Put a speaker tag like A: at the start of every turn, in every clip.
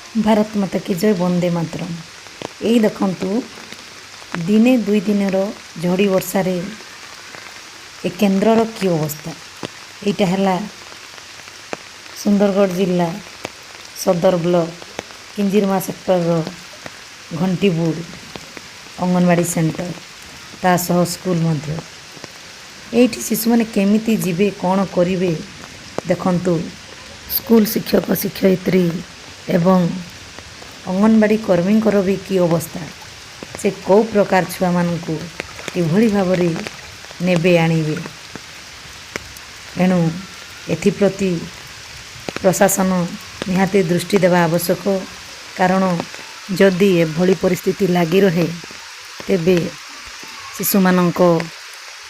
A: ଭାରତ ମାତା କି ଜୟ, ବନ୍ଦେ ମାତରମ୍। ଏଇ ଦେଖନ୍ତୁ ଦିନେ ଦୁଇ ଦିନର ଝଡ଼ି ବର୍ଷାରେ ଏ କେନ୍ଦ୍ରର କି ଅବସ୍ଥା। ଏଇଟା ହେଲା ସୁନ୍ଦରଗଡ଼ ଜିଲ୍ଲା ସଦର ବ୍ଲକ କିଞ୍ଜିରମା ସେକ୍ଟରର ଘଣ୍ଟିବୁଡ଼ ଅଙ୍ଗନବାଡ଼ି ସେଣ୍ଟର, ତା ସହ ସ୍କୁଲ ମଧ୍ୟ। ଏଇଠି ଶିଶୁମାନେ କେମିତି ଯିବେ, କ'ଣ କରିବେ ଦେଖନ୍ତୁ। ସ୍କୁଲ ଶିକ୍ଷକ ଶିକ୍ଷୟିତ୍ରୀ ଏବଂ ଅଙ୍ଗନବାଡ଼ି କର୍ମୀଙ୍କର ବି କି ଅବସ୍ଥା। ସେ କେଉଁ ପ୍ରକାର ଛୁଆମାନଙ୍କୁ କିଭଳି ଭାବରେ ନେବେ ଆଣିବେ। ଏଣୁ ଏଥିପ୍ରତି ପ୍ରଶାସନ ନିହାତି ଦୃଷ୍ଟି ଦେବା ଆବଶ୍ୟକ। କାରଣ ଯଦି ଏଭଳି ପରିସ୍ଥିତି ଲାଗି ରହେ ତେବେ ଶିଶୁମାନଙ୍କ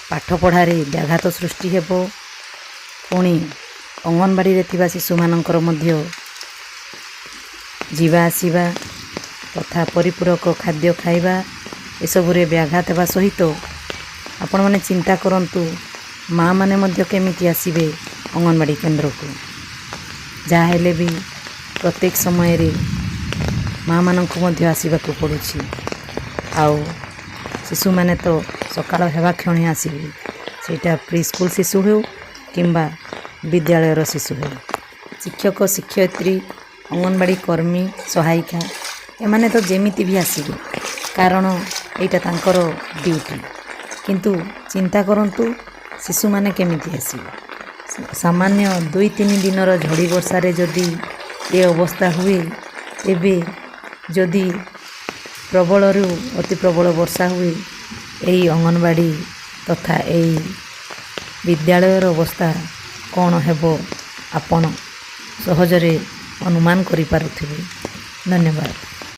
A: ପାଠପଢ଼ାରେ ବ୍ୟାଘାତ ସୃଷ୍ଟି ହେବ। ପୁଣି ଅଙ୍ଗନବାଡ଼ିରେ ଥିବା ଶିଶୁମାନଙ୍କର ମଧ୍ୟ ଯିବା ଆସିବା ତଥା ପରିପୂରକ ଖାଦ୍ୟ ଖାଇବା ଏସବୁରେ ବ୍ୟାଘାତ ହେବା ସହିତ ଆପଣମାନେ ଚିନ୍ତା କରନ୍ତୁ, ମାଆ ମାନେ ମଧ୍ୟ କେମିତି ଆସିବେ ଅଙ୍ଗନବାଡ଼ି କେନ୍ଦ୍ରକୁ। ଯାହା ହେଲେ ବି ପ୍ରତ୍ୟେକ ସମୟରେ ମାଆ ମାନଙ୍କୁ ମଧ୍ୟ ଆସିବାକୁ ପଡ଼ୁଛି। ଆଉ ଶିଶୁମାନେ ତ ସକାଳ ହେବା କ୍ଷଣି ଆସିବେ, ସେଇଟା ପ୍ରି ସ୍କୁଲ ଶିଶୁ ହେଉ କିମ୍ବା ବିଦ୍ୟାଳୟର ଶିଶୁ ହେଉ। ଶିକ୍ଷକ ଶିକ୍ଷୟିତ୍ରୀ, ଅଙ୍ଗନବାଡ଼ି କର୍ମୀ, ସହାୟିକା ଏମାନେ ତ ଯେମିତି ବି ଆସିବେ, କାରଣ ଏଇଟା ତାଙ୍କର ଡ୍ୟୁଟି। କିନ୍ତୁ ଚିନ୍ତା କରନ୍ତୁ ଶିଶୁମାନେ କେମିତି ଆସିବେ। ସାମାନ୍ୟ 2-3 ଦିନର ଝଡ଼ି ବର୍ଷାରେ ଯଦି ଏ ଅବସ୍ଥା ହୁଏ, ତେବେ ଯଦି ପ୍ରବଳରୁ ଅତି ପ୍ରବଳ ବର୍ଷା ହୁଏ, ଏହି ଅଙ୍ଗନବାଡ଼ି ତଥା ଏହି ବିଦ୍ୟାଳୟର ଅବସ୍ଥା କ'ଣ ହେବ ଆପଣ ସହଜରେ ଅନୁମାନ କରିପାରୁଥିବେ। ଧନ୍ୟବାଦ।